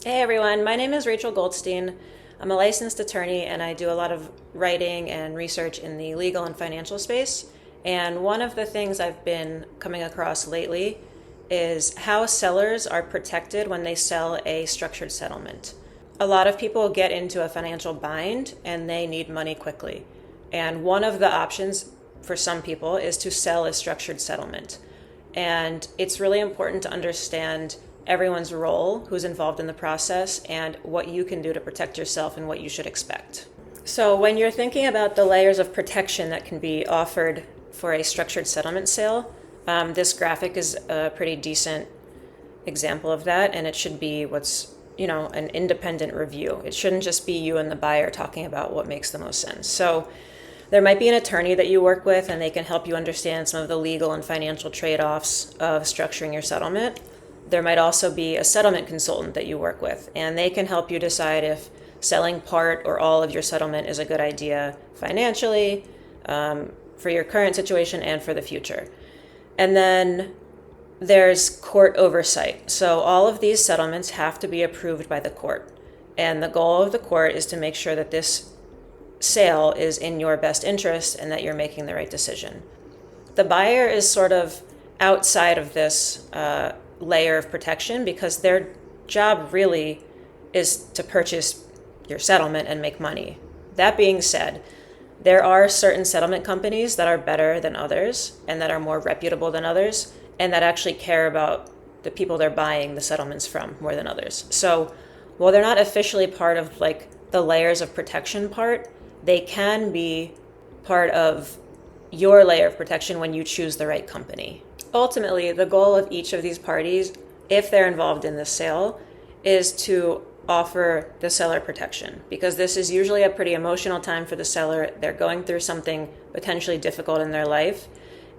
Hey everyone, my name is Rachel Goldstein. I'm a licensed attorney and I do a lot of writing and research in the legal and financial space. And one of the things I've been coming across lately is how sellers are protected when they sell a structured settlement. A lot of people get into a financial bind and they need money quickly. And one of the options for some people is to sell a structured settlement. And it's really important to understand everyone's role who's involved in the process and what you can do to protect yourself and what you should expect. So, when you're thinking about the layers of protection that can be offered for a structured settlement sale, this graphic is a pretty decent example of that, and it should be an independent review. It shouldn't just be you and the buyer talking about what makes the most sense. So, there might be an attorney that you work with, and they can help you understand some of the legal and financial trade-offs of structuring your settlement. There might also be a settlement consultant that you work with, and they can help you decide if selling part or all of your settlement is a good idea financially, for your current situation and for the future. And then there's court oversight. So all of these settlements have to be approved by the court. And the goal of the court is to make sure that this sale is in your best interest and that you're making the right decision. The buyer is sort of outside of this layer of protection because their job really is to purchase your settlement and make money. That being said, there are certain settlement companies that are better than others and that are more reputable than others and that actually care about the people they're buying the settlements from more than others. So while they're not officially part of like the layers of protection part, they can be part of your layer of protection when you choose the right company. Ultimately, the goal of each of these parties, if they're involved in this sale, is to offer the seller protection, because this is usually a pretty emotional time for the seller. They're going through something potentially difficult in their life,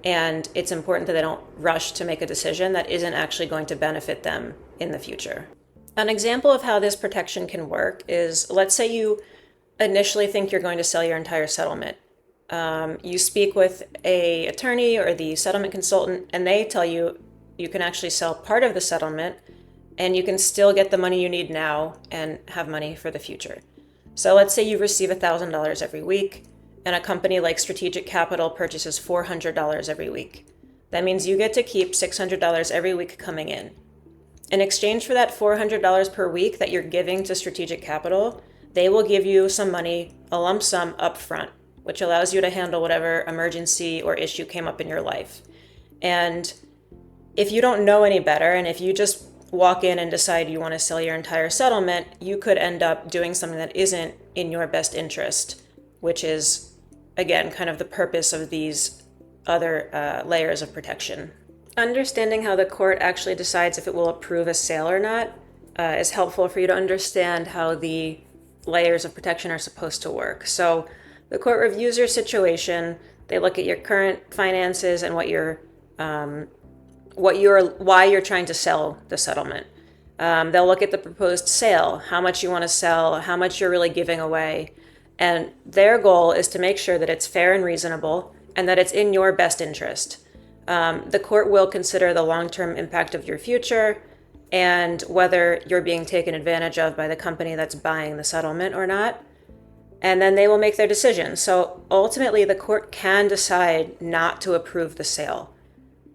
and it's important that they don't rush to make a decision that isn't actually going to benefit them in the future. An example of how this protection can work is, let's say you initially think you're going to sell your entire settlement. You speak with a attorney or the settlement consultant, and they tell you you can actually sell part of the settlement and you can still get the money you need now and have money for the future. So let's say you receive $1,000 every week and a company like Strategic Capital purchases $400 every week. That means you get to keep $600 every week coming in. In exchange for that $400 per week that you're giving to Strategic Capital, they will give you some money, a lump sum up front, which allows you to handle whatever emergency or issue came up in your life. And if you don't know any better, and if you just walk in and decide you want to sell your entire settlement, you could end up doing something that isn't in your best interest, which is, again, kind of the purpose of these other layers of protection. Understanding how the court actually decides if it will approve a sale or not is helpful for you to understand how the layers of protection are supposed to work. So the court reviews your situation. They look at your current finances and why you're trying to sell the settlement. They'll look at the proposed sale, how much you want to sell, how much you're really giving away. And their goal is to make sure that it's fair and reasonable and that it's in your best interest. The court will consider the long-term impact of your future and whether you're being taken advantage of by the company that's buying the settlement or not. And then they will make their decision. So ultimately, the court can decide not to approve the sale.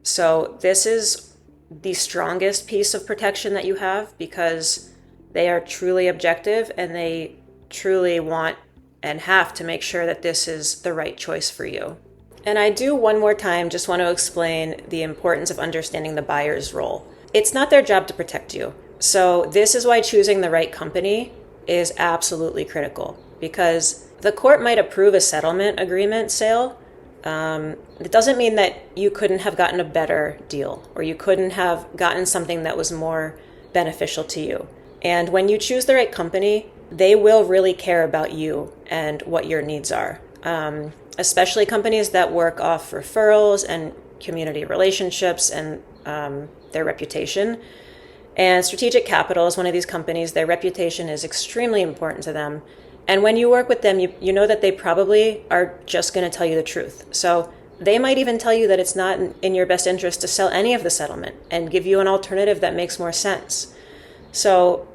So this is the strongest piece of protection that you have because they are truly objective and they truly want and have to make sure that this is the right choice for you. And I do one more time just want to explain the importance of understanding the buyer's role. It's not their job to protect you. So this is why choosing the right company is absolutely critical, because the court might approve a settlement agreement sale. It doesn't mean that you couldn't have gotten a better deal or you couldn't have gotten something that was more beneficial to you. And when you choose the right company, they will really care about you and what your needs are, especially companies that work off referrals and community relationships and their reputation. And Strategic Capital is one of these companies. Their reputation is extremely important to them. And when you work with them, you know that they probably are just going to tell you the truth. So they might even tell you that it's not in your best interest to sell any of the settlement and give you an alternative that makes more sense. So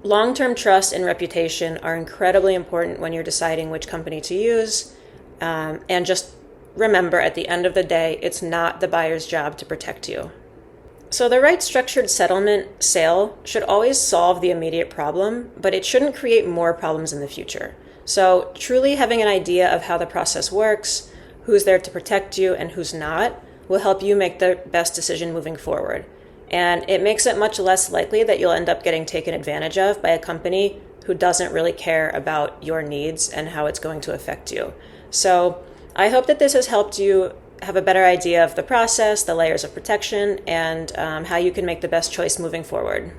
long-term trust and reputation are incredibly important when you're deciding which company to use. And just remember, at the end of the day, it's not the buyer's job to protect you. So the right structured settlement sale should always solve the immediate problem, but it shouldn't create more problems in the future. So truly having an idea of how the process works, who's there to protect you and who's not, will help you make the best decision moving forward. And it makes it much less likely that you'll end up getting taken advantage of by a company who doesn't really care about your needs and how it's going to affect you. So I hope that this has helped you have a better idea of the process, the layers of protection, and how you can make the best choice moving forward.